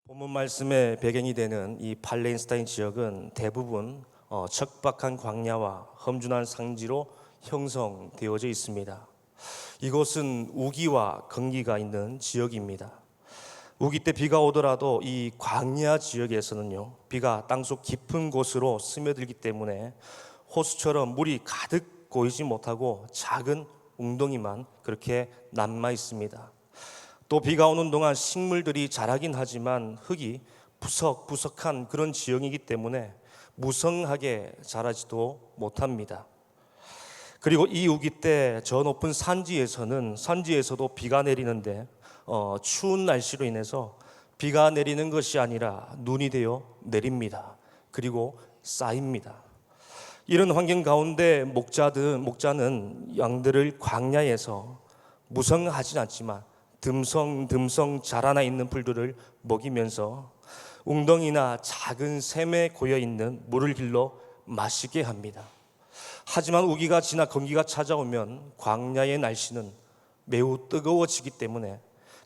본문 말씀의 배경이 되는 이 팔레스타인 지역은 대부분 척박한 광야와 험준한 상지로 형성되어져 있습니다. 이곳은 우기와 건기가 있는 지역입니다. 우기 때 비가 오더라도 이 광야 지역에서는요, 비가 땅속 깊은 곳으로 스며들기 때문에 호수처럼 물이 가득 고이지 못하고 작은 웅덩이만 그렇게 남아 있습니다. 또 비가 오는 동안 식물들이 자라긴 하지만 흙이 부석부석한 그런 지형이기 때문에 무성하게 자라지도 못합니다. 그리고 이 우기 때 저 높은 산지에서도 비가 내리는데 추운 날씨로 인해서 비가 내리는 것이 아니라 눈이 되어 내립니다. 그리고 쌓입니다. 이런 환경 가운데 목자는 양들을 광야에서 무성하진 않지만 듬성듬성 자라나 있는 풀들을 먹이면서 웅덩이나 작은 샘에 고여 있는 물을 길러 마시게 합니다. 하지만 우기가 지나 건기가 찾아오면 광야의 날씨는 매우 뜨거워지기 때문에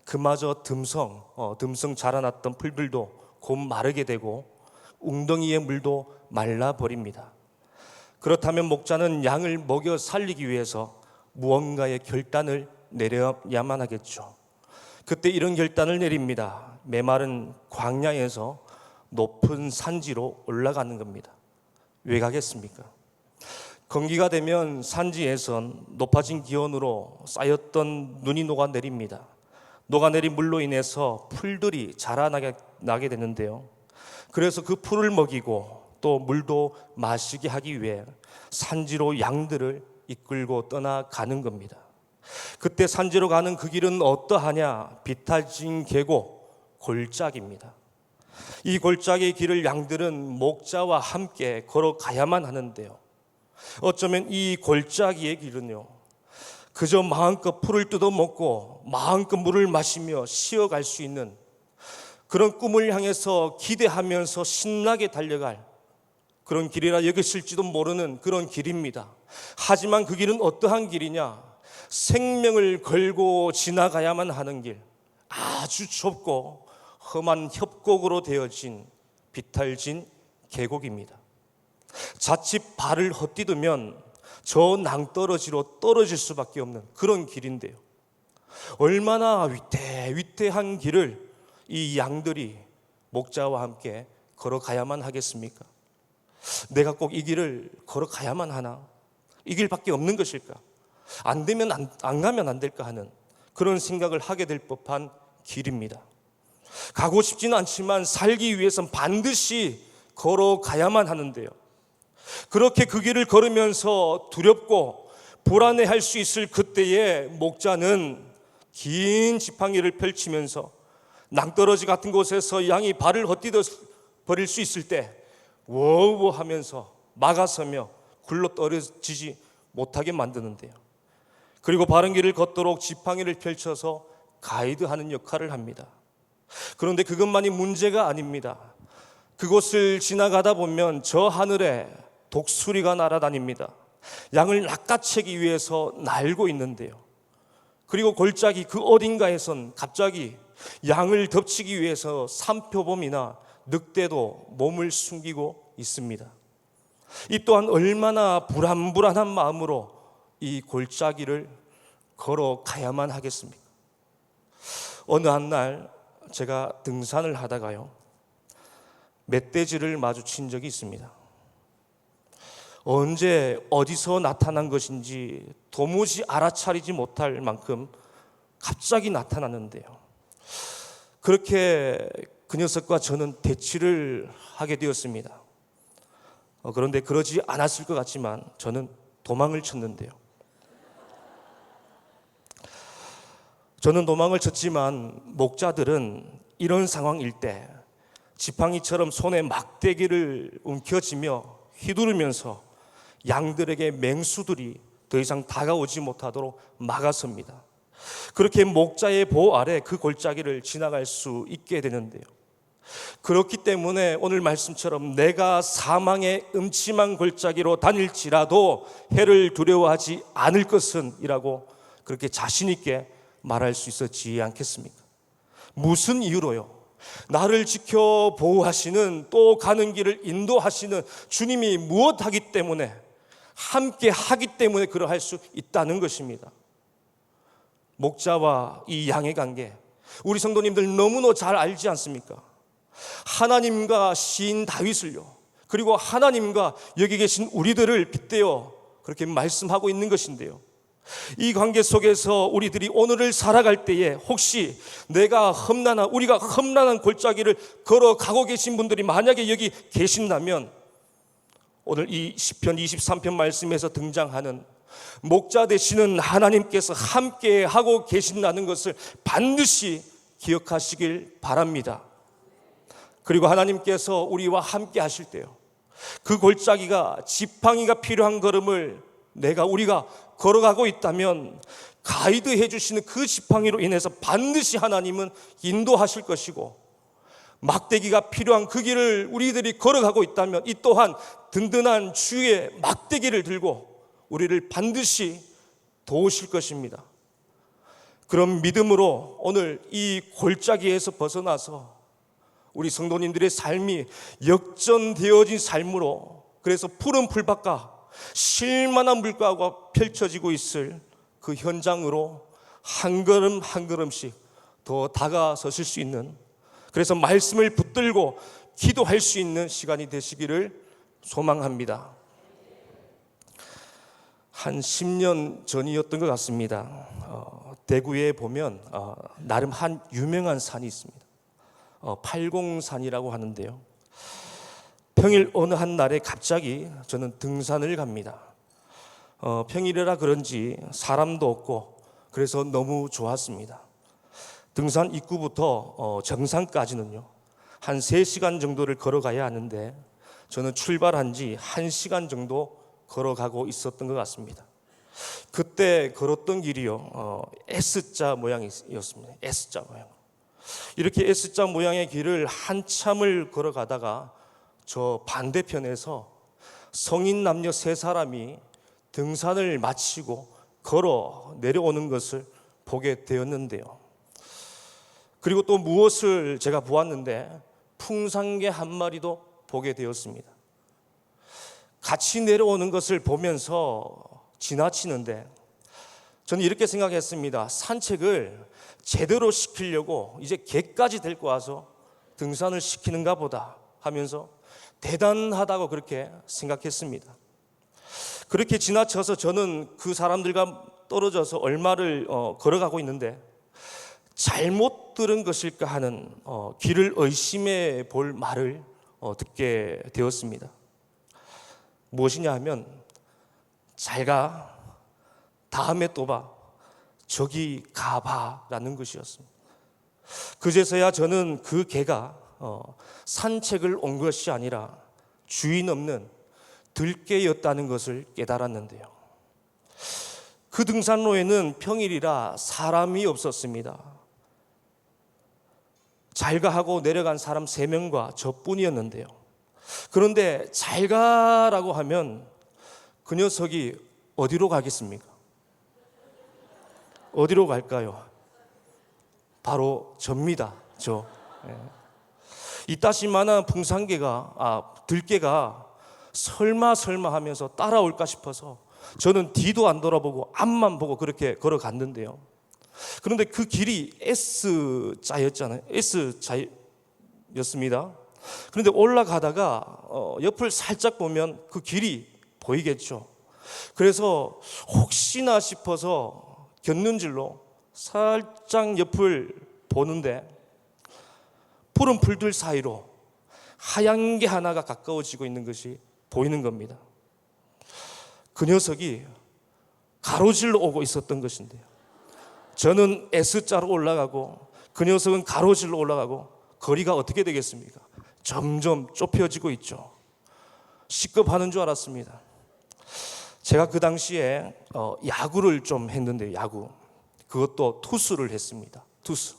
그마저 듬성 자라났던 풀들도 곧 마르게 되고 웅덩이의 물도 말라버립니다. 그렇다면 목자는 양을 먹여 살리기 위해서 무언가의 결단을 내려야만 하겠죠. 그때 이런 결단을 내립니다. 메마른 광야에서 높은 산지로 올라가는 겁니다. 왜 가겠습니까? 건기가 되면 산지에선 높아진 기온으로 쌓였던 눈이 녹아내립니다. 녹아내린 물로 인해서 풀들이 자라나게 되는데요. 그래서 그 풀을 먹이고 또 물도 마시게 하기 위해 산지로 양들을 이끌고 떠나가는 겁니다. 그때 산지로 가는 그 길은 어떠하냐? 비탈진 계곡, 골짜기입니다. 이 골짜기의 길을 양들은 목자와 함께 걸어가야만 하는데요, 어쩌면 이 골짜기의 길은요, 그저 마음껏 풀을 뜯어먹고 마음껏 물을 마시며 쉬어갈 수 있는 그런 꿈을 향해서 기대하면서 신나게 달려갈 그런 길이라 여겼을지도 모르는 그런 길입니다. 하지만 그 길은 어떠한 길이냐? 생명을 걸고 지나가야만 하는 길, 아주 좁고 험한 협곡으로 되어진 비탈진 계곡입니다. 자칫 발을 헛디디면 저 낭떠러지로 떨어질 수밖에 없는 그런 길인데요, 얼마나 위태한 길을 이 양들이 목자와 함께 걸어가야만 하겠습니까? 내가 꼭 이 길을 걸어가야만 하나? 이 길밖에 없는 것일까? 안 되면 안 가면 안 될까 하는 그런 생각을 하게 될 법한 길입니다. 가고 싶지는 않지만 살기 위해선 반드시 걸어가야만 하는데요, 그렇게 그 길을 걸으면서 두렵고 불안해할 수 있을 그때에 목자는 긴 지팡이를 펼치면서 낭떠러지 같은 곳에서 양이 발을 헛디뎌 버릴 수 있을 때 워워 하면서 막아서며 굴러 떨어지지 못하게 만드는데요, 그리고 바른 길을 걷도록 지팡이를 펼쳐서 가이드하는 역할을 합니다. 그런데 그것만이 문제가 아닙니다. 그곳을 지나가다 보면 저 하늘에 독수리가 날아다닙니다. 양을 낚아채기 위해서 날고 있는데요, 그리고 골짜기 그 어딘가에선 갑자기 양을 덮치기 위해서 산표범이나 늑대도 몸을 숨기고 있습니다. 이 또한 얼마나 불안한 마음으로 이 골짜기를 걸어가야만 하겠습니까? 어느 한 날 제가 등산을 하다가요, 멧돼지를 마주친 적이 있습니다. 언제 어디서 나타난 것인지 도무지 알아차리지 못할 만큼 갑자기 나타났는데요, 그렇게 그 녀석과 저는 대치를 하게 되었습니다. 그런데 그러지 않았을 것 같지만 저는 도망을 쳤는데요, 저는 도망을 쳤지만 목자들은 이런 상황일 때 지팡이처럼 손에 막대기를 움켜쥐며 휘두르면서 양들에게 맹수들이 더 이상 다가오지 못하도록 막아섭니다. 그렇게 목자의 보호 아래 그 골짜기를 지나갈 수 있게 되는데요, 그렇기 때문에 오늘 말씀처럼 내가 사망의 음침한 골짜기로 다닐지라도 해를 두려워하지 않을 것은 이라고 그렇게 자신 있게 말할 수 있었지 않겠습니까? 무슨 이유로요? 나를 지켜 보호하시는, 또 가는 길을 인도하시는 주님이 무엇하기 때문에, 함께 하기 때문에 그러할 수 있다는 것입니다. 목자와 이 양의 관계, 우리 성도님들 너무나 잘 알지 않습니까? 하나님과 시인 다윗을요, 그리고 하나님과 여기 계신 우리들을 빗대어 그렇게 말씀하고 있는 것인데요, 이 관계 속에서 우리들이 오늘을 살아갈 때에 혹시 우리가 험난한 골짜기를 걸어가고 계신 분들이 만약에 여기 계신다면, 오늘 이 시편 23편 말씀에서 등장하는 목자 되시는 하나님께서 함께 하고 계신다는 것을 반드시 기억하시길 바랍니다. 그리고 하나님께서 우리와 함께 하실 때요, 그 골짜기가 지팡이가 필요한 걸음을 우리가 걸어가고 있다면 가이드해 주시는 그 지팡이로 인해서 반드시 하나님은 인도하실 것이고, 막대기가 필요한 그 길을 우리들이 걸어가고 있다면 이 또한 든든한 주의 막대기를 들고 우리를 반드시 도우실 것입니다. 그런 믿음으로 오늘 이 골짜기에서 벗어나서 우리 성도님들의 삶이 역전되어진 삶으로, 그래서 푸른 풀밭과 쉴만한 물가가 펼쳐지고 있을 그 현장으로 한 걸음 한 걸음씩 더 다가서실 수 있는, 그래서 말씀을 붙들고 기도할 수 있는 시간이 되시기를 소망합니다. 한 10년 전이었던 것 같습니다. 대구에 보면 나름 한 유명한 산이 있습니다. 팔공산이라고 하는데요, 평일 어느 한 날에 갑자기 저는 등산을 갑니다. 평일이라 그런지 사람도 없고 그래서 너무 좋았습니다. 등산 입구부터 정상까지는요 한 3시간 정도를 걸어가야 하는데, 저는 출발한 지 1시간 정도 걸어가고 있었던 것 같습니다. 그때 걸었던 길이요 S자 모양이었습니다. S자 모양. 이렇게 S자 모양의 길을 한참을 걸어가다가 저 반대편에서 성인 남녀 3사람이 등산을 마치고 걸어 내려오는 것을 보게 되었는데요, 그리고 또 무엇을 제가 보았는데, 풍산개 한 마리도 보게 되었습니다. 같이 내려오는 것을 보면서 지나치는데 저는 이렇게 생각했습니다. 산책을 제대로 시키려고 이제 개까지 데리고 와서 등산을 시키는가 보다 하면서 대단하다고 그렇게 생각했습니다. 그렇게 지나쳐서 저는 그 사람들과 떨어져서 얼마를 걸어가고 있는데, 잘못 들은 것일까 하는 귀를 의심해 볼 말을 듣게 되었습니다. 무엇이냐 하면, 잘 가, 다음에 또 봐, 저기 가봐라는 것이었습니다. 그제서야 저는 그 개가 산책을 온 것이 아니라 주인 없는 들개였다는 것을 깨달았는데요, 그 등산로에는 평일이라 사람이 없었습니다. 잘가 하고 내려간 사람 3명과 저뿐이었는데요, 그런데 잘가라고 하면 그 녀석이 어디로 가겠습니까? 어디로 갈까요? 바로 접니다. 이따시만한 들개가 설마 하면서 따라올까 싶어서 저는 뒤도 안 돌아보고 앞만 보고 그렇게 걸어갔는데요, 그런데 그 길이 S자였습니다. 그런데 올라가다가 옆을 살짝 보면 그 길이 보이겠죠. 그래서 혹시나 싶어서 곁눈질로 살짝 옆을 보는데, 푸른 풀들 사이로 하얀 게 하나가 가까워지고 있는 것이 보이는 겁니다. 그 녀석이 가로질러 오고 있었던 것인데요, 저는 S자로 올라가고 그 녀석은 가로질러 올라가고, 거리가 어떻게 되겠습니까? 점점 좁혀지고 있죠. 시급하는 줄 알았습니다. 제가 그 당시에 야구를 좀 했는데요, 야구. 그것도 투수를 했습니다. 투수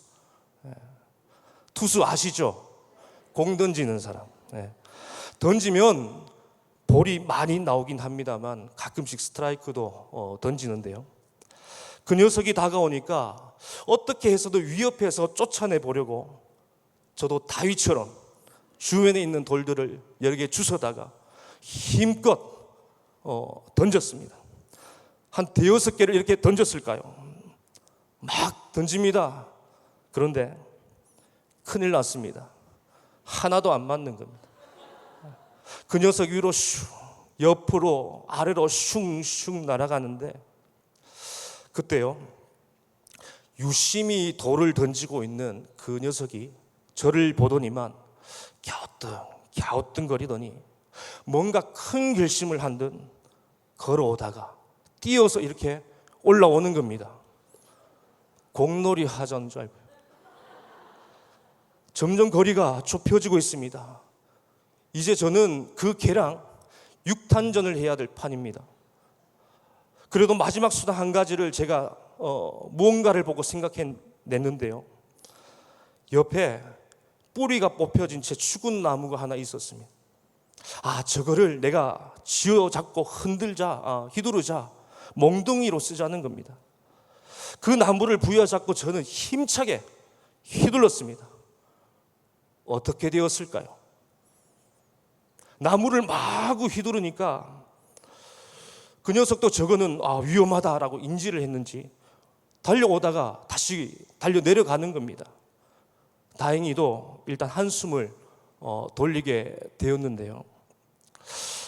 아시죠? 공 던지는 사람. 던지면 볼이 많이 나오긴 합니다만 가끔씩 스트라이크도 던지는데요, 그 녀석이 다가오니까 어떻게 해서도 위협해서 쫓아내 보려고 저도 다윗처럼 주변에 있는 돌들을 여러 개 주워다가 힘껏 던졌습니다. 한 대여섯 개를 이렇게 던졌을까요? 막 던집니다. 그런데 큰일 났습니다. 하나도 안 맞는 겁니다. 그 녀석 위로 슉, 옆으로 아래로 슝슝 날아가는데, 그때요 유심히 돌을 던지고 있는 그 녀석이 저를 보더니만 갸우뚱거리더니 뭔가 큰 결심을 한 듯 걸어오다가 뛰어서 이렇게 올라오는 겁니다. 공놀이 하자는 줄 알고. 점점 거리가 좁혀지고 있습니다. 이제 저는 그 개랑 육탄전을 해야 될 판입니다. 그래도 마지막 수단 한 가지를 제가 무언가를 보고 생각해냈는데요, 옆에 뿌리가 뽑혀진 채 죽은 나무가 하나 있었습니다. 저거를 내가 쥐어잡고 흔들자, 휘두르자, 몽둥이로 쓰자는 겁니다. 그 나무를 부여잡고 저는 힘차게 휘둘렀습니다. 어떻게 되었을까요? 나무를 마구 휘두르니까 그 녀석도 저거는 위험하다라고 인지를 했는지 달려오다가 다시 달려 내려가는 겁니다. 다행히도 일단 한숨을 돌리게 되었는데요,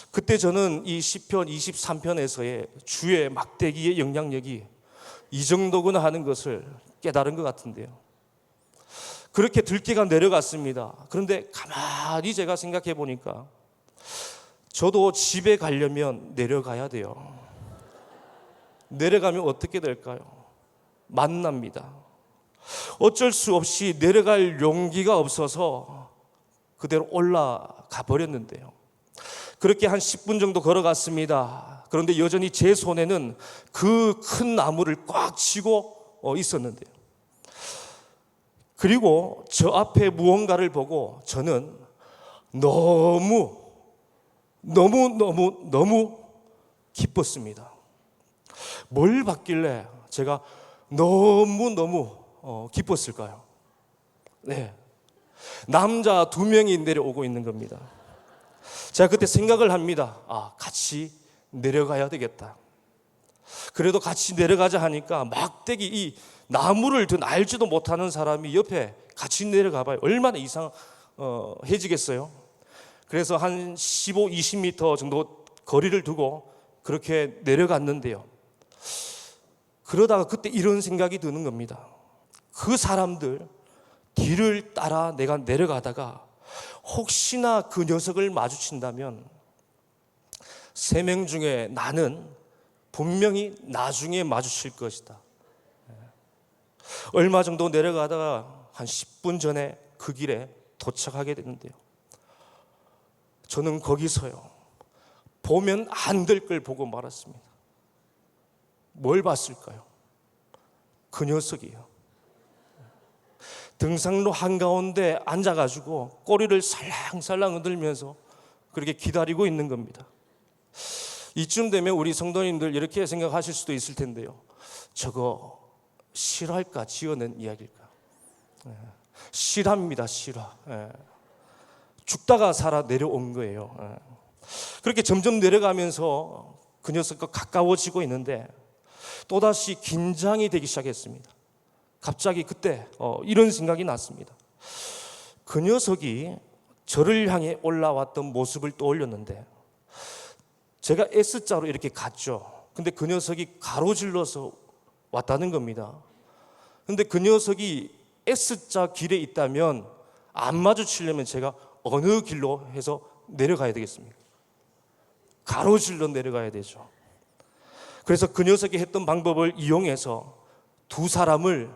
그때 저는 이 시편 23편에서의 주의 막대기의 영향력이 이 정도구나 하는 것을 깨달은 것 같은데요, 그렇게 들깨가 내려갔습니다. 그런데 가만히 제가 생각해 보니까 저도 집에 가려면 내려가야 돼요. 내려가면 어떻게 될까요? 만납니다. 어쩔 수 없이 내려갈 용기가 없어서 그대로 올라가 버렸는데요, 그렇게 한 10분 정도 걸어갔습니다. 그런데 여전히 제 손에는 그 큰 나무를 꽉 쥐고 있었는데요, 그리고 저 앞에 무언가를 보고 저는 너무 기뻤습니다. 뭘 봤길래 제가 너무 기뻤을까요? 네, 남자 2명이 내려오고 있는 겁니다. 제가 그때 생각을 합니다. 같이 내려가야 되겠다. 그래도 같이 내려가자 하니까 막대기 이 나무를 든 알지도 못하는 사람이 옆에 같이 내려가 봐요. 얼마나 이상해지겠어요? 그래서 한 15, 20m 정도 거리를 두고 그렇게 내려갔는데요, 그러다가 그때 이런 생각이 드는 겁니다. 그 사람들 뒤를 따라 내가 내려가다가 혹시나 그 녀석을 마주친다면 3명 중에 나는 분명히 나중에 마주칠 것이다. 얼마 정도 내려가다가 한 10분 전에 그 길에 도착하게 됐는데요, 저는 거기서요 보면 안 될 걸 보고 말았습니다. 뭘 봤을까요? 그 녀석이요, 등산로 한가운데 앉아가지고 꼬리를 살랑살랑 흔들면서 그렇게 기다리고 있는 겁니다. 이쯤 되면 우리 성도님들 이렇게 생각하실 수도 있을 텐데요, 저거 실화일까 지어낸 이야기일까? 실화입니다. 실화. 죽다가 살아 내려온 거예요. 그렇게 점점 내려가면서 그 녀석과 가까워지고 있는데 또다시 긴장이 되기 시작했습니다. 갑자기 그때 이런 생각이 났습니다. 그 녀석이 저를 향해 올라왔던 모습을 떠올렸는데 제가 S자로 이렇게 갔죠. 근데 그 녀석이 가로질러서 왔다는 겁니다. 근데 그 녀석이 S자 길에 있다면 안 마주치려면 제가 어느 길로 해서 내려가야 되겠습니까? 가로질러 내려가야 되죠. 그래서 그 녀석이 했던 방법을 이용해서 2 사람을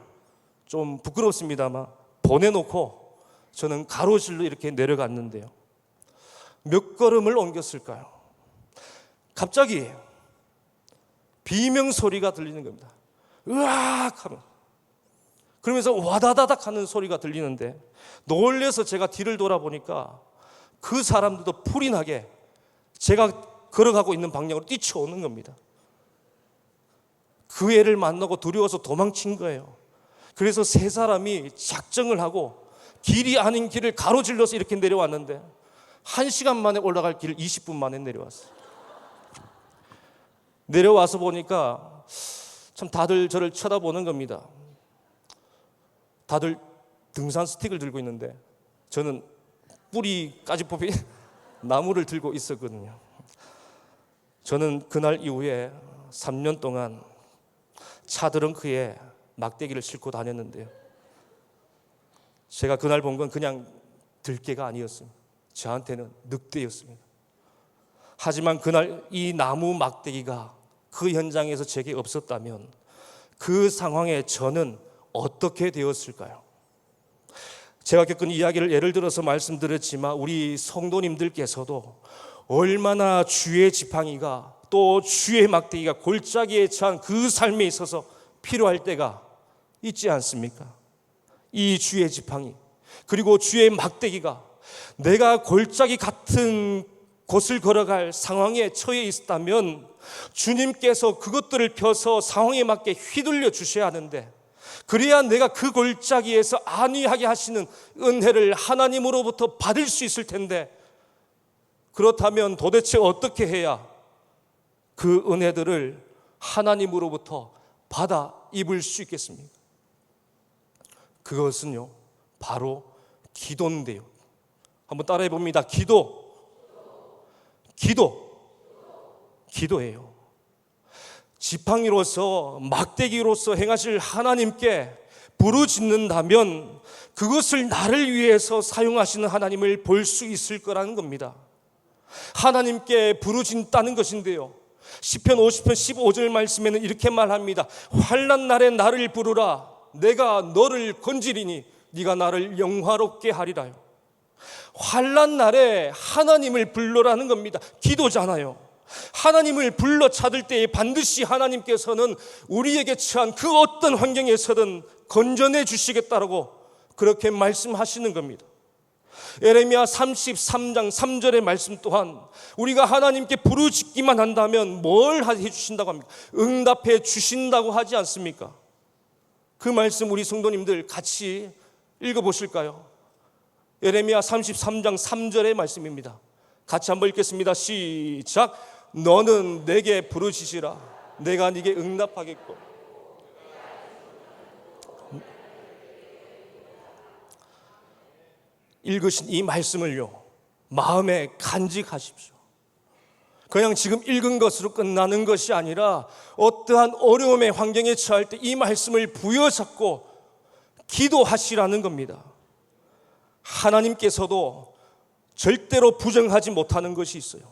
좀 부끄럽습니다만 보내놓고 저는 가로질러 이렇게 내려갔는데요, 몇 걸음을 옮겼을까요? 갑자기 비명 소리가 들리는 겁니다. 으악 하면, 그러면서 와다다닥 하는 소리가 들리는데 놀라서 제가 뒤를 돌아보니까 그 사람들도 풀이 나게 제가 걸어가고 있는 방향으로 뛰쳐오는 겁니다. 그 애를 만나고 두려워서 도망친 거예요. 그래서 3 사람이 작정을 하고 길이 아닌 길을 가로질러서 이렇게 내려왔는데 1시간 만에 올라갈 길을 20분 만에 내려왔어요. 내려와서 보니까 참 다들 저를 쳐다보는 겁니다. 다들 등산 스틱을 들고 있는데 저는 뿌리까지 뽑힌 나무를 들고 있었거든요. 저는 그날 이후에 3년 동안 차 트렁크에 막대기를 싣고 다녔는데요, 제가 그날 본 건 그냥 들개가 아니었습니다. 저한테는 늑대였습니다. 하지만 그날 이 나무 막대기가 그 현장에서 제게 없었다면 그 상황에 저는 어떻게 되었을까요? 제가 겪은 이야기를 예를 들어서 말씀드렸지만 우리 성도님들께서도 얼마나 주의 지팡이가 또 주의 막대기가 골짜기에 처한 그 삶에 있어서 필요할 때가 있지 않습니까? 이 주의 지팡이 그리고 주의 막대기가 내가 골짜기 같은 곳을 걸어갈 상황에 처해 있었다면 주님께서 그것들을 펴서 상황에 맞게 휘둘려 주셔야 하는데, 그래야 내가 그 골짜기에서 안위하게 하시는 은혜를 하나님으로부터 받을 수 있을 텐데, 그렇다면 도대체 어떻게 해야 그 은혜들을 하나님으로부터 받아 입을 수 있겠습니까? 그것은요 바로 기도인데요. 한번 따라해 봅니다. 기도예요. 지팡이로서 막대기로서 행하실 하나님께 부르짖는다면 그것을 나를 위해서 사용하시는 하나님을 볼 수 있을 거라는 겁니다. 하나님께 부르짖다는 것인데요, 시편 50편 15절 말씀에는 이렇게 말합니다. 환난 날에 나를 부르라. 내가 너를 건지리니 네가 나를 영화롭게 하리라요. 환난 날에 하나님을 불러라는 겁니다. 기도잖아요. 하나님을 불러 찾을 때에 반드시 하나님께서는 우리에게 처한 그 어떤 환경에서든 건져내 주시겠다라고 그렇게 말씀하시는 겁니다. 예레미야 33장 3절의 말씀 또한 우리가 하나님께 부르짖기만 한다면 뭘 해주신다고 합니까? 응답해 주신다고 하지 않습니까? 그 말씀 우리 성도님들 같이 읽어보실까요? 예레미야 33장 3절의 말씀입니다. 같이 한번 읽겠습니다. 시작. 너는 내게 부르짖으라. 내가 네게 응답하겠고. 읽으신 이 말씀을요 마음에 간직하십시오. 그냥 지금 읽은 것으로 끝나는 것이 아니라 어떠한 어려움의 환경에 처할 때 이 말씀을 부여잡고 기도하시라는 겁니다. 하나님께서도 절대로 부정하지 못하는 것이 있어요.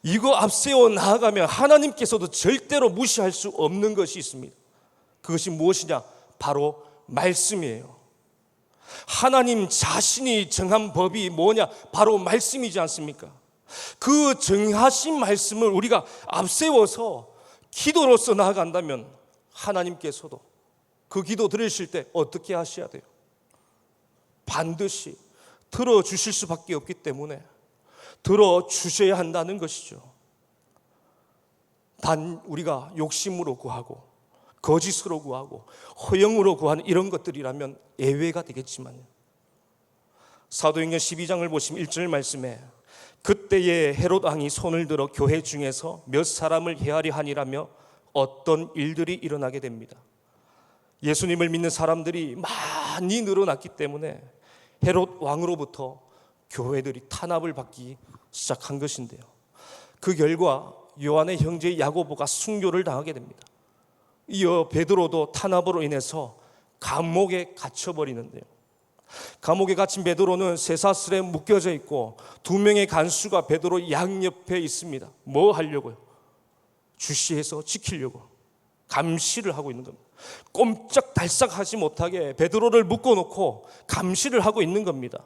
이거 앞세워 나아가면 하나님께서도 절대로 무시할 수 없는 것이 있습니다. 그것이 무엇이냐? 바로 말씀이에요. 하나님 자신이 정한 법이 뭐냐? 바로 말씀이지 않습니까? 그 정하신 말씀을 우리가 앞세워서 기도로서 나아간다면 하나님께서도 그 기도 들으실 때 어떻게 하셔야 돼요? 반드시 들어주실 수밖에 없기 때문에 들어주셔야 한다는 것이죠. 단 우리가 욕심으로 구하고 거짓으로 구하고 허영으로 구하는 이런 것들이라면 예외가 되겠지만요, 사도행전 12장을 보시면 1절 말씀에 그때에 헤롯 왕이 손을 들어 교회 중에서 몇 사람을 헤아려 하니라며 어떤 일들이 일어나게 됩니다. 예수님을 믿는 사람들이 많이 늘어났기 때문에 헤롯 왕으로부터 교회들이 탄압을 받기 시작한 것인데요, 그 결과 요한의 형제 야고보가 순교를 당하게 됩니다. 이어 베드로도 탄압으로 인해서 감옥에 갇혀버리는데요, 감옥에 갇힌 베드로는 쇠사슬에 묶여져 있고 2명의 간수가 베드로 양옆에 있습니다. 뭐 하려고요? 주시해서 지키려고 감시를 하고 있는 겁니다. 꼼짝달싹하지 못하게 베드로를 묶어놓고 감시를 하고 있는 겁니다.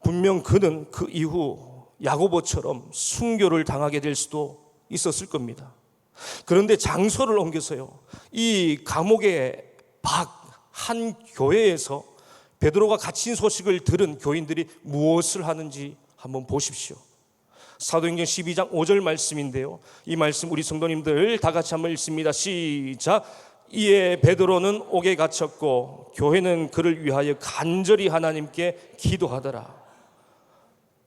분명 그는 그 이후 야고보처럼 순교를 당하게 될 수도 있었을 겁니다. 그런데 장소를 옮겨서요, 이 감옥의 밖 한 교회에서 베드로가 갇힌 소식을 들은 교인들이 무엇을 하는지 한번 보십시오. 사도행전 12장 5절 말씀인데요, 이 말씀 우리 성도님들 다 같이 한번 읽습니다. 시작. 이에 베드로는 옥에 갇혔고 교회는 그를 위하여 간절히 하나님께 기도하더라.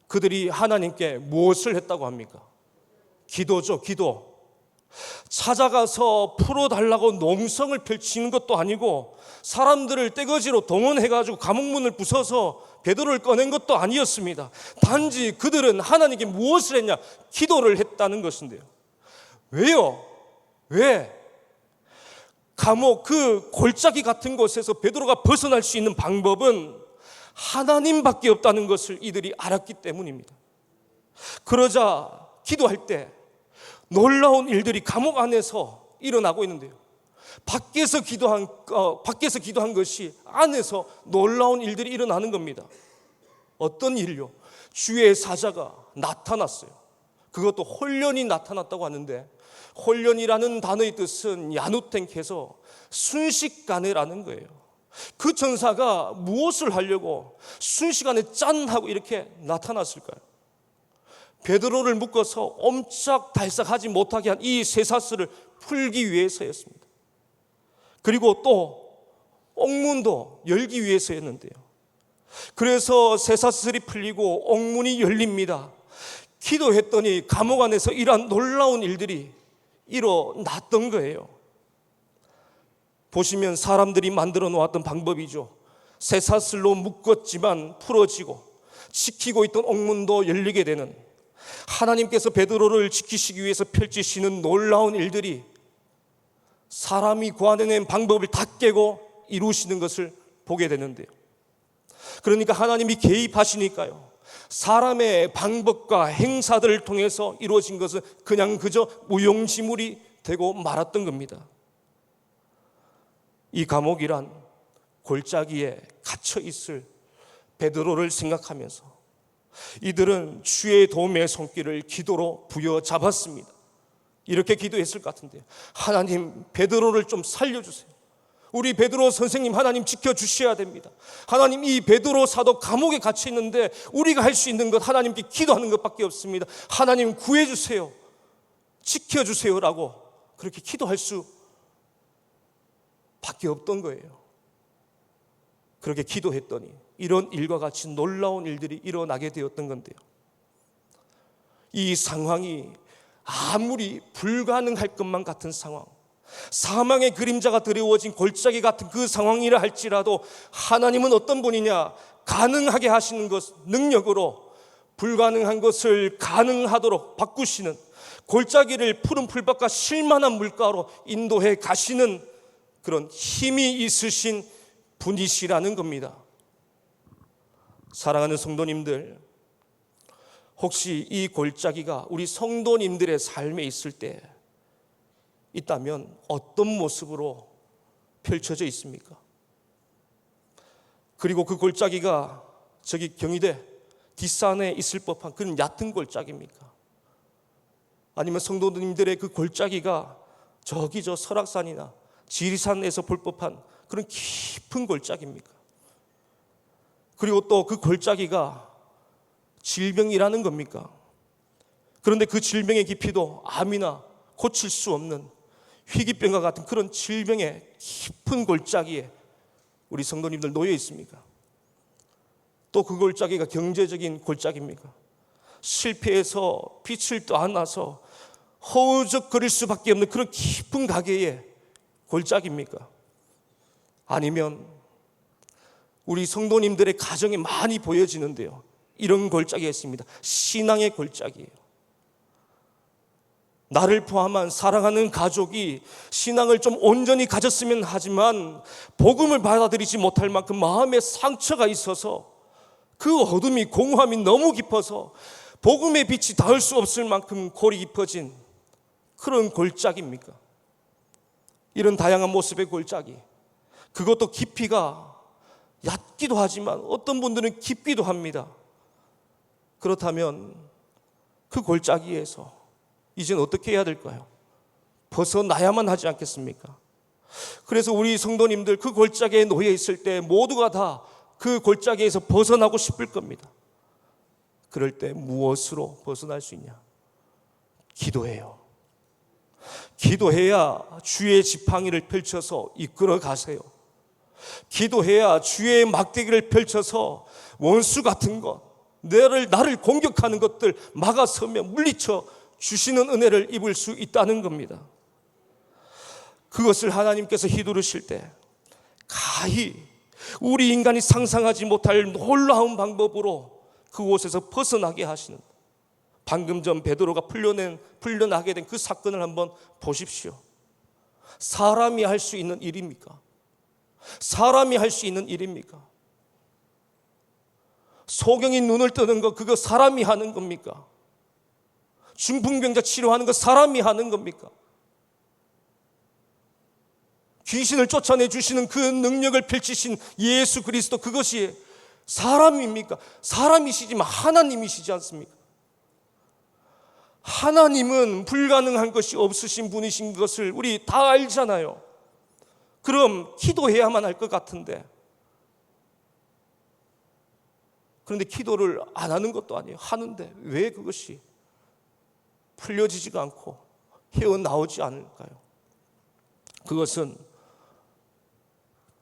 그들이 하나님께 무엇을 했다고 합니까? 기도죠, 기도. 찾아가서 풀어달라고 농성을 펼치는 것도 아니고 사람들을 떼거지로 동원해가지고 감옥문을 부숴서 베드로를 꺼낸 것도 아니었습니다. 단지 그들은 하나님께 무엇을 했냐? 기도를 했다는 것인데요. 왜요? 왜? 감옥 그 골짜기 같은 곳에서 베드로가 벗어날 수 있는 방법은 하나님밖에 없다는 것을 이들이 알았기 때문입니다. 그러자 기도할 때 놀라운 일들이 감옥 안에서 일어나고 있는데요. 밖에서 기도한 것이 안에서 놀라운 일들이 일어나는 겁니다. 어떤 일요? 주의 사자가 나타났어요. 그것도 홀련히 나타났다고 하는데, 홀련이라는 단어의 뜻은 야누텐케서 순식간에라는 거예요. 그 천사가 무엇을 하려고 순식간에 짠 하고 이렇게 나타났을까요? 베드로를 묶어서 옴짝달싹하지 못하게 한 이 쇠사슬을 풀기 위해서였습니다. 그리고 또 옥문도 열기 위해서였는데요. 그래서 쇠사슬이 풀리고 옥문이 열립니다. 기도했더니 감옥 안에서 이러한 놀라운 일들이 일어났던 거예요. 보시면 사람들이 만들어 놓았던 방법이죠. 쇠사슬로 묶었지만 풀어지고 지키고 있던 옥문도 열리게 되는, 하나님께서 베드로를 지키시기 위해서 펼치시는 놀라운 일들이 사람이 고안해낸 방법을 다 깨고 이루시는 것을 보게 되는데요. 그러니까 하나님이 개입하시니까요, 사람의 방법과 행사들을 통해서 이루어진 것은 그냥 그저 무용지물이 되고 말았던 겁니다. 이 감옥이란 골짜기에 갇혀 있을 베드로를 생각하면서 이들은 주의 도움의 손길을 기도로 부여잡았습니다. 이렇게 기도했을 것 같은데요. 하나님, 베드로를 좀 살려주세요. 우리 베드로 선생님 하나님 지켜주셔야 됩니다. 하나님, 이 베드로 사도 감옥에 갇혀 있는데 우리가 할 수 있는 것 하나님께 기도하는 것밖에 없습니다. 하나님 구해주세요, 지켜주세요라고 그렇게 기도할 수밖에 없던 거예요. 그렇게 기도했더니 이런 일과 같이 놀라운 일들이 일어나게 되었던 건데요. 이 상황이 아무리 불가능할 것만 같은 상황, 사망의 그림자가 드리워진 골짜기 같은 그 상황이라 할지라도 하나님은 어떤 분이냐? 가능하게 하시는 것, 능력으로 불가능한 것을 가능하도록 바꾸시는, 골짜기를 푸른 풀밭과 실만한 물가로 인도해 가시는 그런 힘이 있으신 분이시라는 겁니다. 사랑하는 성도님들, 혹시 이 골짜기가 우리 성도님들의 삶에 있을 때 있다면 어떤 모습으로 펼쳐져 있습니까? 그리고 그 골짜기가 저기 경희대 뒷산에 있을 법한 그런 얕은 골짜기입니까? 아니면 성도님들의 그 골짜기가 저기 저 설악산이나 지리산에서 볼 법한 그런 깊은 골짜기입니까? 그리고 또 그 골짜기가 질병이라는 겁니까? 그런데 그 질병의 깊이도 암이나 고칠 수 없는 희귀병과 같은 그런 질병의 깊은 골짜기에 우리 성도님들 놓여 있습니까? 또 그 골짜기가 경제적인 골짜기입니까? 실패해서 빛을 떠안아서 허우적거릴 수밖에 없는 그런 깊은 가계의 골짜기입니까? 아니면 우리 성도님들의 가정에 많이 보여지는데요, 이런 골짜기가 있습니다. 신앙의 골짜기예요. 나를 포함한 사랑하는 가족이 신앙을 좀 온전히 가졌으면 하지만 복음을 받아들이지 못할 만큼 마음에 상처가 있어서 그 어둠이, 공허함이 너무 깊어서 복음의 빛이 닿을 수 없을 만큼 골이 깊어진 그런 골짜기입니까? 이런 다양한 모습의 골짜기, 그것도 깊이가 얕기도 하지만 어떤 분들은 깊기도 합니다. 그렇다면 그 골짜기에서 이제는 어떻게 해야 될까요? 벗어나야만 하지 않겠습니까? 그래서 우리 성도님들 그 골짜기에 놓여 있을 때 모두가 다 그 골짜기에서 벗어나고 싶을 겁니다. 그럴 때 무엇으로 벗어날 수 있냐? 기도해요. 기도해야 주의 지팡이를 펼쳐서 이끌어 가세요. 기도해야 주의 막대기를 펼쳐서 원수 같은 것, 나를 공격하는 것들 막아서며 물리쳐 주시는 은혜를 입을 수 있다는 겁니다. 그것을 하나님께서 휘두르실 때 가히 우리 인간이 상상하지 못할 놀라운 방법으로 그곳에서 벗어나게 하시는, 방금 전 베드로가 풀려나게 된 그 사건을 한번 보십시오. 사람이 할 수 있는 일입니까? 사람이 할 수 있는 일입니까? 소경이 눈을 뜨는 거, 그거 사람이 하는 겁니까? 중풍병자 치료하는 거 사람이 하는 겁니까? 귀신을 쫓아내 주시는 그 능력을 펼치신 예수 그리스도, 그것이 사람입니까? 사람이시지만 하나님이시지 않습니까? 하나님은 불가능한 것이 없으신 분이신 것을 우리 다 알잖아요. 그럼 기도해야만 할 것 같은데, 그런데 기도를 안 하는 것도 아니에요. 하는데 왜 그것이 풀려지지가 않고 헤어나오지 않을까요? 그것은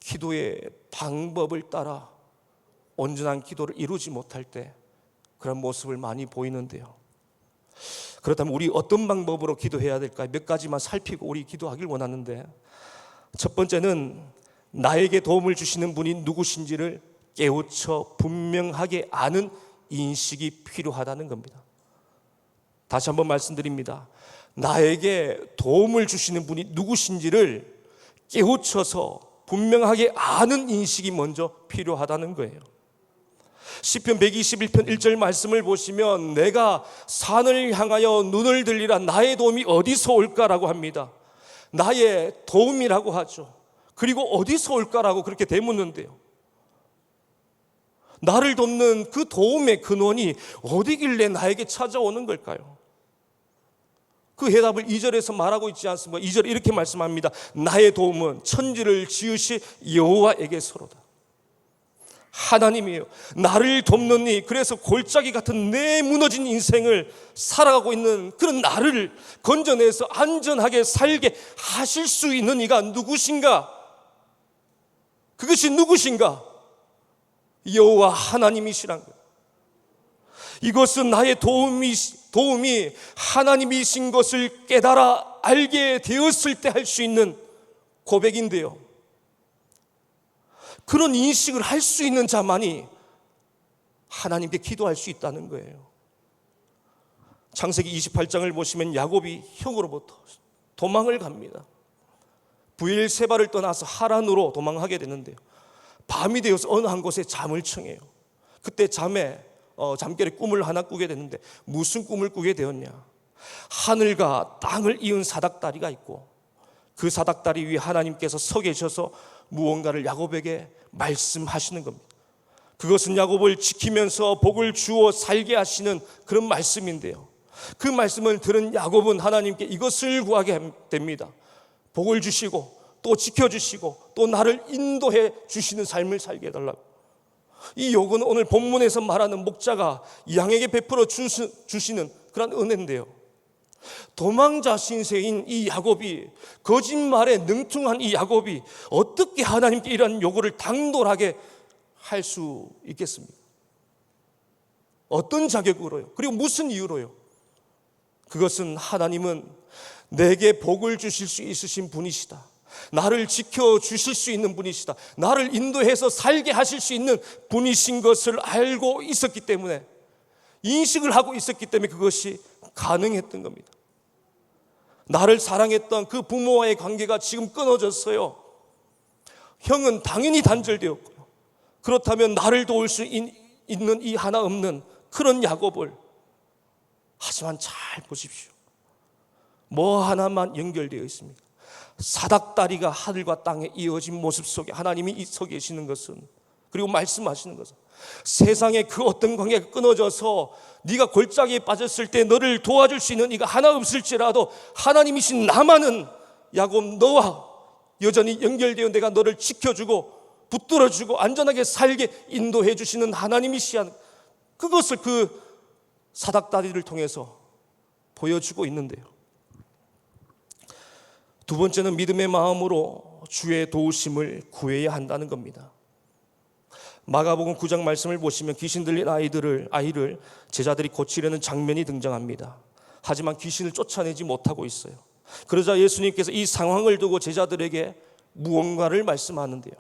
기도의 방법을 따라 온전한 기도를 이루지 못할 때 그런 모습을 많이 보이는데요. 그렇다면 우리 어떤 방법으로 기도해야 될까요? 몇 가지만 살피고 우리 기도하길 원하는데, 첫 번째는 나에게 도움을 주시는 분이 누구신지를 깨우쳐 분명하게 아는 인식이 필요하다는 겁니다. 다시 한번 말씀드립니다. 나에게 도움을 주시는 분이 누구신지를 깨우쳐서 분명하게 아는 인식이 먼저 필요하다는 거예요. 시편 121편 1절 말씀을 보시면 내가 산을 향하여 눈을 들리라 나의 도움이 어디서 올까라고 합니다. 나의 도움이라고 하죠. 그리고 어디서 올까라고 그렇게 되묻는데요. 나를 돕는 그 도움의 근원이 어디길래 나에게 찾아오는 걸까요? 그 해답을 2절에서 말하고 있지 않습니까? 2절에 이렇게 말씀합니다. 나의 도움은 천지를 지으신 여호와에게서로다. 하나님이에요. 나를 돕는 이, 그래서 골짜기 같은 내 무너진 인생을 살아가고 있는 그런 나를 건져내서 안전하게 살게 하실 수 있는 이가 누구신가? 그것이 누구신가? 여호와 하나님이시란 거예요. 이것은 나의 도움이 하나님이신 것을 깨달아 알게 되었을 때 할 수 있는 고백인데요. 그런 인식을 할 수 있는 자만이 하나님께 기도할 수 있다는 거예요. 창세기 28장을 보시면 야곱이 형으로부터 도망을 갑니다. 브엘세바를 떠나서 하란으로 도망하게 되는데요. 밤이 되어서 어느 한 곳에 잠을 청해요. 그때 잠결에 꿈을 하나 꾸게 되는데 무슨 꿈을 꾸게 되었냐? 하늘과 땅을 이은 사닥다리가 있고 그 사닥다리 위에 하나님께서 서 계셔서 무언가를 야곱에게 말씀하시는 겁니다. 그것은 야곱을 지키면서 복을 주어 살게 하시는 그런 말씀인데요. 그 말씀을 들은 야곱은 하나님께 이것을 구하게 됩니다. 복을 주시고 또 지켜주시고 또 나를 인도해 주시는 삶을 살게 해달라고. 이 요구는 오늘 본문에서 말하는 목자가 양에게 베풀어 주시는 그런 은혜인데요. 도망자 신세인 이 야곱이, 거짓말에 능통한 이 야곱이 어떻게 하나님께 이런 요구를 당돌하게 할 수 있겠습니까? 어떤 자격으로요? 그리고 무슨 이유로요? 그것은 하나님은 내게 복을 주실 수 있으신 분이시다. 나를 지켜주실 수 있는 분이시다. 나를 인도해서 살게 하실 수 있는 분이신 것을 알고 있었기 때문에, 인식을 하고 있었기 때문에 그것이 가능했던 겁니다. 나를 사랑했던 그 부모와의 관계가 지금 끊어졌어요. 형은 당연히 단절되었고요. 그렇다면 나를 도울 수 있는 이 하나 없는 그런 야곱을, 하지만 잘 보십시오. 뭐 하나만 연결되어 있습니까? 사닥다리가 하늘과 땅에 이어진 모습 속에 하나님이 서 계시는 것은, 그리고 말씀하시는 것은, 세상에 그 어떤 관계가 끊어져서 네가 골짜기에 빠졌을 때 너를 도와줄 수 있는 이가 하나 없을지라도 하나님이신 나만은 야곱 너와 여전히 연결되어 내가 너를 지켜주고 붙들어주고 안전하게 살게 인도해 주시는 하나님이시한, 그것을 그 사닥다리를 통해서 보여주고 있는데요. 두 번째는 믿음의 마음으로 주의 도우심을 구해야 한다는 겁니다. 마가복음 9장 말씀을 보시면 귀신 들린 아이를 제자들이 고치려는 장면이 등장합니다. 하지만 귀신을 쫓아내지 못하고 있어요. 그러자 예수님께서 이 상황을 두고 제자들에게 무언가를 말씀하는데요.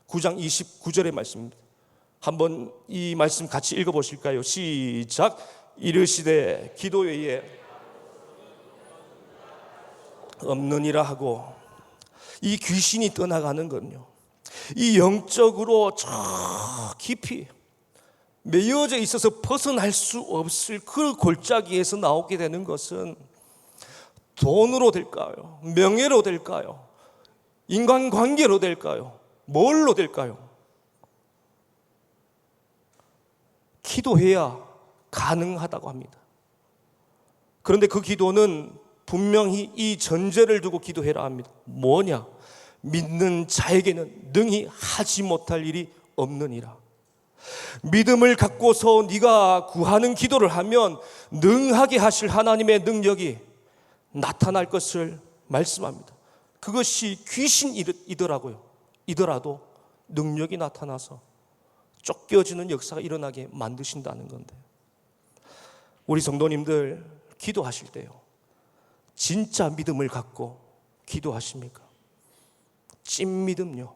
9장 29절의 말씀입니다. 한번 이 말씀 같이 읽어보실까요? 시작. 이르시되 기도 외에 없느니라 하고, 이 귀신이 떠나가는 건요, 이 영적으로 저 깊이 매여져 있어서 벗어날 수 없을 그 골짜기에서 나오게 되는 것은 돈으로 될까요? 명예로 될까요? 인간관계로 될까요? 뭘로 될까요? 기도해야 가능하다고 합니다. 그런데 그 기도는 분명히 이 전제를 두고 기도해라 합니다. 뭐냐? 믿는 자에게는 능히 하지 못할 일이 없느니라. 믿음을 갖고서 네가 구하는 기도를 하면 능하게 하실 하나님의 능력이 나타날 것을 말씀합니다. 그것이 귀신이더라고요. 이더라도 능력이 나타나서 쫓겨지는 역사가 일어나게 만드신다는 건데, 우리 성도님들 기도하실 때요, 진짜 믿음을 갖고 기도하십니까? 찐 믿음요.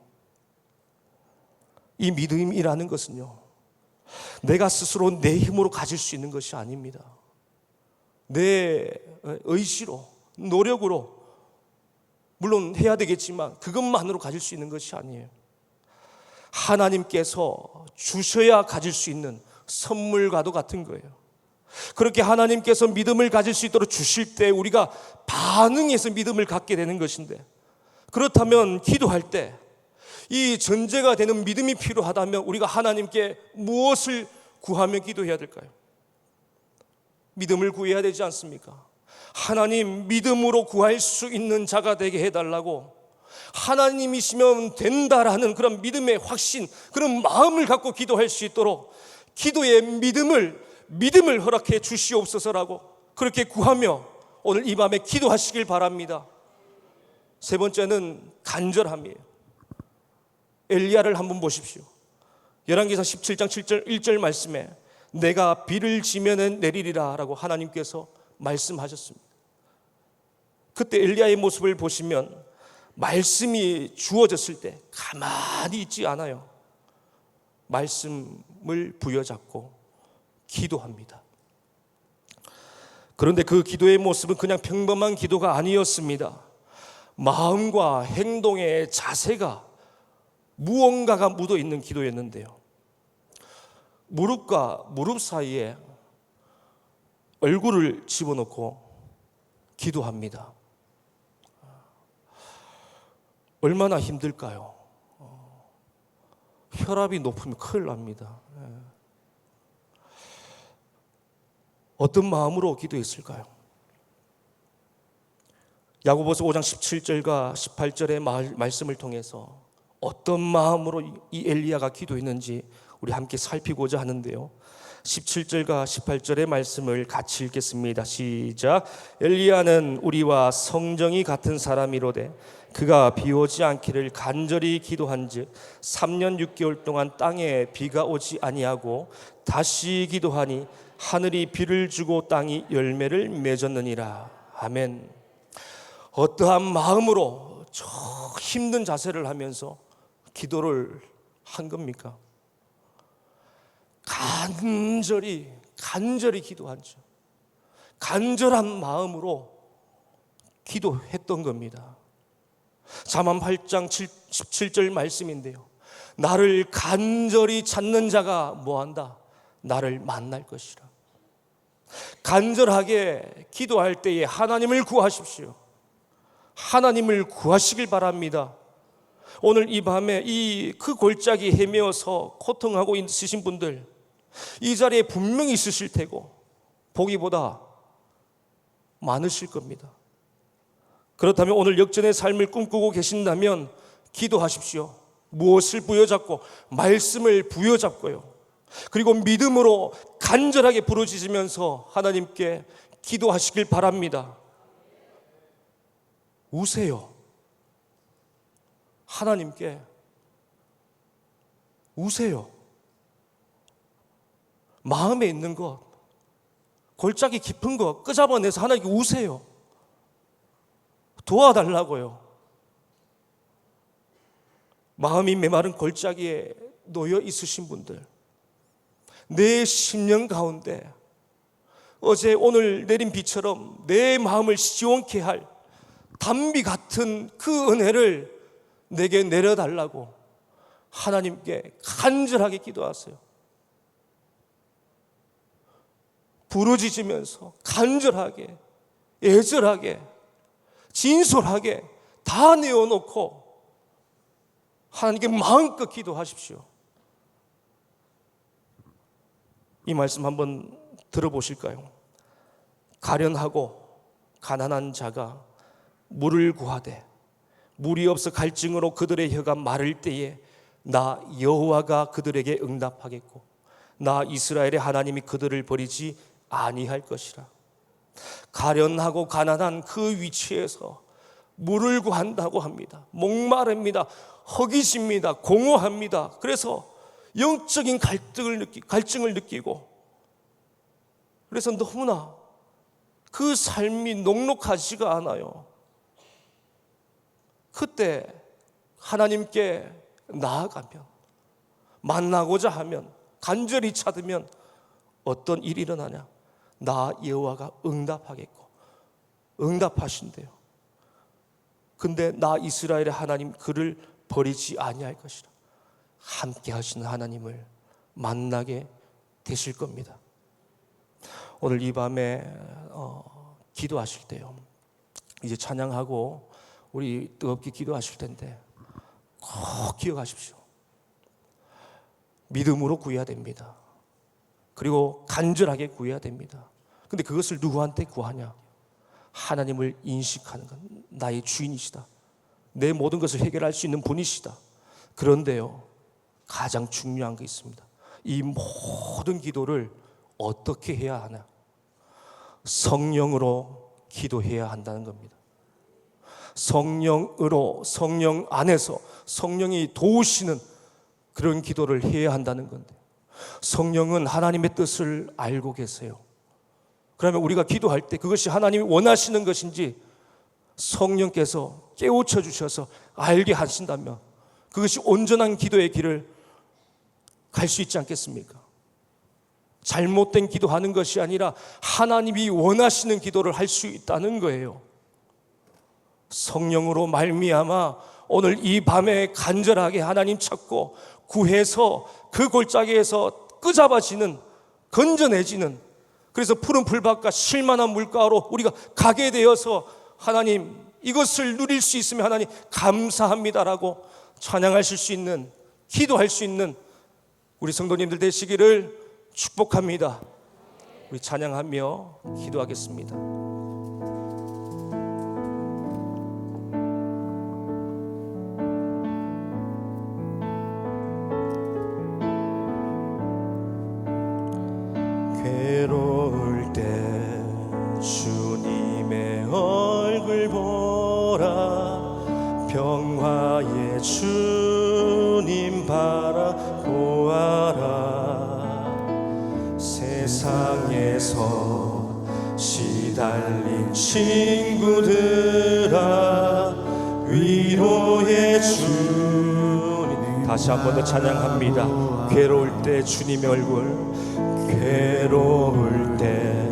이 믿음이라는 것은요, 내가 스스로 내 힘으로 가질 수 있는 것이 아닙니다. 내 의지로, 노력으로 물론 해야 되겠지만 그것만으로 가질 수 있는 것이 아니에요. 하나님께서 주셔야 가질 수 있는 선물과도 같은 거예요. 그렇게 하나님께서 믿음을 가질 수 있도록 주실 때 우리가 반응해서 믿음을 갖게 되는 것인데, 그렇다면 기도할 때 이 전제가 되는 믿음이 필요하다면 우리가 하나님께 무엇을 구하며 기도해야 될까요? 믿음을 구해야 되지 않습니까? 하나님, 믿음으로 구할 수 있는 자가 되게 해달라고, 하나님이시면 된다라는 그런 믿음의 확신, 그런 마음을 갖고 기도할 수 있도록 기도의 믿음을 허락해 주시옵소서라고 그렇게 구하며 오늘 이 밤에 기도하시길 바랍니다. 세 번째는 간절함이에요. 엘리야를 한번 보십시오. 열왕기상 17장 7절 1절 말씀에 내가 비를 지면은 내리리라 라고 하나님께서 말씀하셨습니다. 그때 엘리야의 모습을 보시면 말씀이 주어졌을 때 가만히 있지 않아요. 말씀을 부여잡고 기도합니다. 그런데 그 기도의 모습은 그냥 평범한 기도가 아니었습니다. 마음과 행동의 자세가 무언가가 묻어있는 기도였는데요, 무릎과 무릎 사이에 얼굴을 집어넣고 기도합니다. 얼마나 힘들까요? 혈압이 높으면 큰일 납니다. 어떤 마음으로 기도했을까요? 야고보서 5장 17절과 18절의 말씀을 통해서 어떤 마음으로 이 엘리야가 기도했는지 우리 함께 살피고자 하는데요, 17절과 18절의 말씀을 같이 읽겠습니다. 시작. 엘리야는 우리와 성정이 같은 사람이로되 그가 비 오지 않기를 간절히 기도한즉 3년 6개월 동안 땅에 비가 오지 아니하고 다시 기도하니 하늘이 비를 주고 땅이 열매를 맺었느니라. 아멘. 어떠한 마음으로 저 힘든 자세를 하면서 기도를 한 겁니까? 간절히 기도하죠. 간절한 마음으로 기도했던 겁니다. 잠언 8장 17절 말씀인데요, 나를 간절히 찾는 자가 뭐한다? 나를 만날 것이라. 간절하게 기도할 때에 하나님을 구하십시오. 하나님을 구하시길 바랍니다. 오늘 이 밤에 이 그 골짜기 헤매어서 고통하고 있으신 분들, 이 자리에 분명히 있으실 테고 보기보다 많으실 겁니다. 그렇다면 오늘 역전의 삶을 꿈꾸고 계신다면 기도하십시오. 무엇을 부여잡고? 말씀을 부여잡고요, 그리고 믿음으로 간절하게 부르짖으면서 하나님께 기도하시길 바랍니다. 우세요. 하나님께 우세요. 마음에 있는 것, 골짜기 깊은 것 끄잡아내서 하나님께 우세요. 도와달라고요. 마음이 메마른 골짜기에 놓여 있으신 분들, 내 심령 가운데 어제 오늘 내린 비처럼 내 마음을 시원케 할 단비 같은 그 은혜를 내게 내려달라고 하나님께 간절하게 기도하세요. 부르짖으면서 간절하게, 애절하게, 진솔하게 다 내어놓고 하나님께 마음껏 기도하십시오. 이 말씀 한번 들어보실까요? 가련하고 가난한 자가 물을 구하되 물이 없어 갈증으로 그들의 혀가 마를 때에 나 여호와가 그들에게 응답하겠고 나 이스라엘의 하나님이 그들을 버리지 아니할 것이라. 가련하고 가난한 그 위치에서 물을 구한다고 합니다. 목마릅니다. 허기집니다. 공허합니다. 그래서 영적인 갈증을 느끼고 그래서 너무나 그 삶이 녹록하지가 않아요. 그때 하나님께 나아가면, 만나고자 하면, 간절히 찾으면 어떤 일이 일어나냐? 나 여호와가 응답하겠고 응답하신대요. 근데 나 이스라엘의 하나님 그를 버리지 아니할 것이라. 함께 하시는 하나님을 만나게 되실 겁니다. 오늘 이 밤에 기도하실 때요, 이제 찬양하고 우리 뜨겁게 기도하실 텐데 꼭 기억하십시오. 믿음으로 구해야 됩니다. 그리고 간절하게 구해야 됩니다. 근데 그것을 누구한테 구하냐? 하나님을 인식하는 것. 나의 주인이시다. 내 모든 것을 해결할 수 있는 분이시다. 그런데요, 가장 중요한 게 있습니다. 이 모든 기도를 어떻게 해야 하나? 성령으로 기도해야 한다는 겁니다. 성령으로, 성령 안에서 성령이 도우시는 그런 기도를 해야 한다는 건데, 성령은 하나님의 뜻을 알고 계세요. 그러면 우리가 기도할 때 그것이 하나님이 원하시는 것인지 성령께서 깨우쳐 주셔서 알게 하신다면 그것이 온전한 기도의 길을 갈 수 있지 않겠습니까? 잘못된 기도하는 것이 아니라 하나님이 원하시는 기도를 할 수 있다는 거예요. 성령으로 말미암아 오늘 이 밤에 간절하게 하나님 찾고 구해서 그 골짜기에서 끄잡아지는, 건져내지는, 그래서 푸른 풀밭과 실만한 물가로 우리가 가게 되어서 하나님 이것을 누릴 수 있으면 하나님 감사합니다라고 찬양하실 수 있는, 기도할 수 있는 우리 성도님들 되시기를 축복합니다. 우리 찬양하며 기도하겠습니다. 괴로울 때 주님의 얼굴 보라. 평화의 주님 바라보아라. 세상에서 시달린 친구들아, 위로의 주님. 다시 한 번 더 찬양합니다. 괴로울 때 주님의 얼굴, 괴로울 때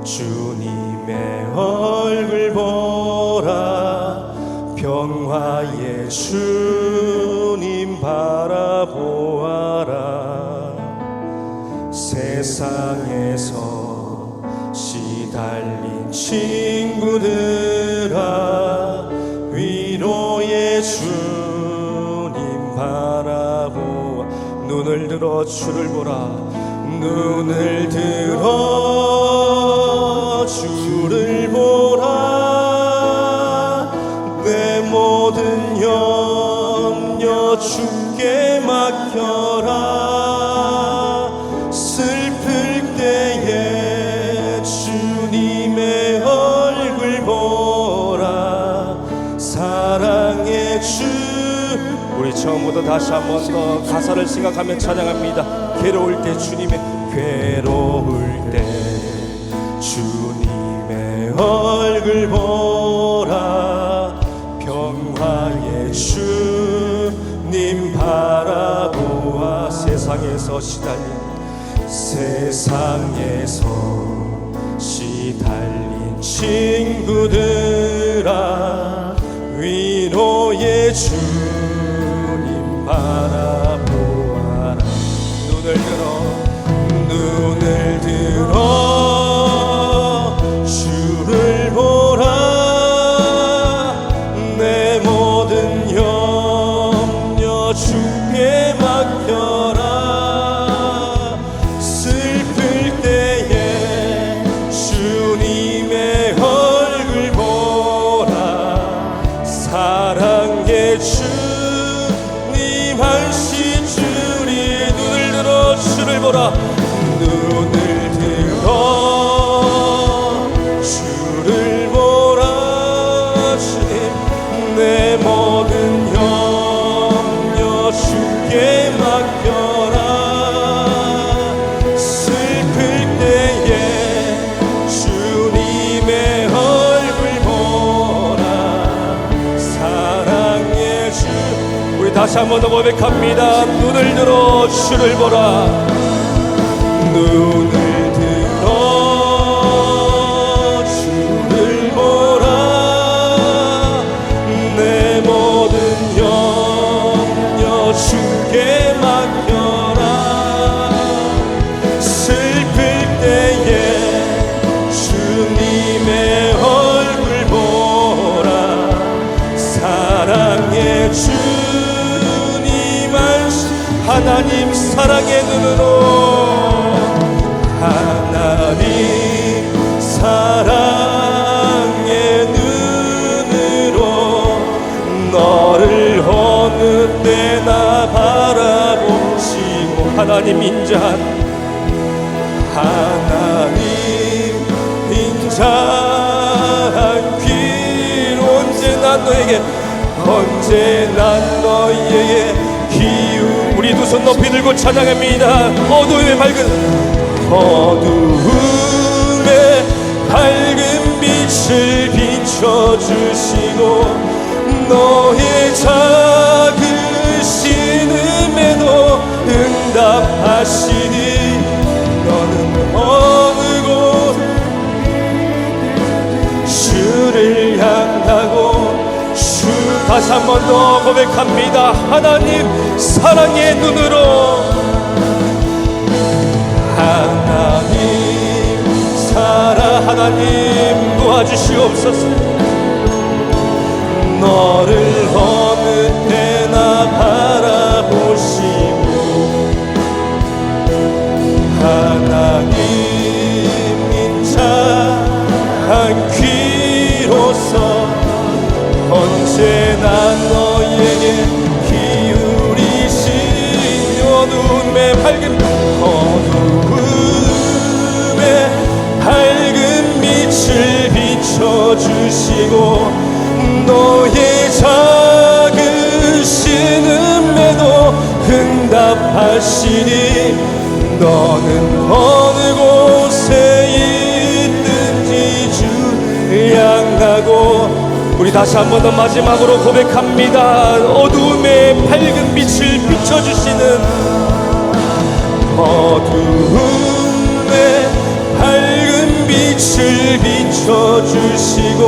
주님의 얼굴 보라. 평화의 주님 바라보아라. 세상에서 시달린 친구들아, 위로의 주님 바라보아. 눈을 들어 주를 보라. 눈을 들어 주를 보라. 내 모든 염려 주께 맡겨라. 슬플 때에 주님의 얼굴 보라. 우리 처음부터 다시 한 번 더 가사를 생각하며 찬양합니다. 괴로울 때 주님의 주님의 얼굴 보라 평화의 주님 바라보아 세상에서 시달린 친구들아 위로의 주님 바라보아라. 눈을 들어 주를 보라 내 모든 염려 주께 맡겨라. 슬플 때에 주님의 얼굴 보라 사랑의 주님 하신 주리. 눈을 들어 주를 보라. 눈을 들어 주를 보라. 주님 내 모든 염려 주께 맡겨라. 슬플 때에 주님의 얼굴 보라 사랑의 주. 우리 다시 한 번 더 고백합니다. 눈을 들어 주를 보라. 눈을 들어 주를 보라 내 모든 염려 주께 맡겨라. 슬플 때에 주님의 얼굴 보라 사랑의 주님 하신 하나님 사랑의 눈으로 하나님 사랑의 눈으로 너를 어느 때나 바라보시고 하나님 인자한 귀로 언제나 너에게 기우. 우리 두 손 높이 들고 찬양합니다. 어둠의 밝은 빛을 비춰주시고 너의 작으신 음에도 응답하시니 너는 어느 곳 주를 향하고 다시 한 번 더 고백합니다. 하나님 사랑의 눈으로 하나님 도와주시옵소서. 너를 어느 때나 바라보시고 하나님 인자한 귀로서 언제나 너에게 기울이신 어둠의 밝은 빛을 비춰주시고 너의 작으신 음에도 응답하시니 너는 어느 곳에 있든지 주를 향하고. 우리 다시 한 번 더 마지막으로 고백합니다. 어둠의 밝은 빛을 비춰주시는 어둠의 밝은 빛을 비춰주시고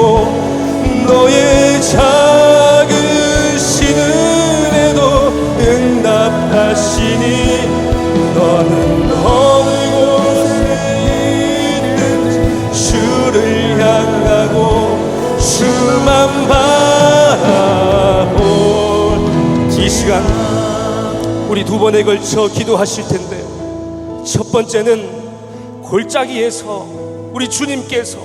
너의 작으신 은혜도 응답하시니 너는 어느 곳에 있든지 주를 향하고 주만 바라볼. 이 시간 우리 두 번에 걸쳐 기도하실 텐데 첫 번째는 골짜기에서 우리 주님께서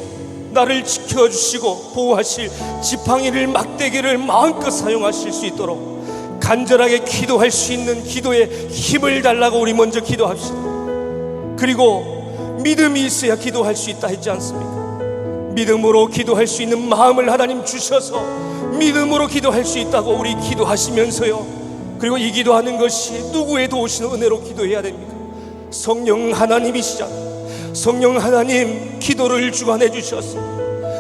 나를 지켜주시고 보호하실 지팡이를 막대기를 마음껏 사용하실 수 있도록 간절하게 기도할 수 있는 기도에 힘을 달라고 우리 먼저 기도합시다. 그리고 믿음이 있어야 기도할 수 있다 했지 않습니까? 믿음으로 기도할 수 있는 마음을 하나님 주셔서 믿음으로 기도할 수 있다고 우리 기도하시면서요 그리고 이 기도하는 것이 누구의 도우시는 은혜로 기도해야 됩니까? 성령 하나님이시잖아요. 성령 하나님, 기도를 주관해 주셔서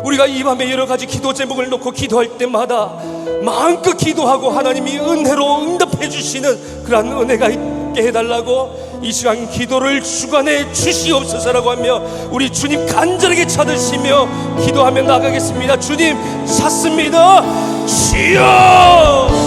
우리가 이 밤에 여러 가지 기도 제목을 놓고 기도할 때마다 마음껏 기도하고 하나님이 은혜로 응답해 주시는 그러한 은혜가 있게 해달라고 이 시간 기도를 주관해 주시옵소서라고 하며 우리 주님 간절하게 찾으시며 기도하며 나가겠습니다. 주님 찾습니다. 주여!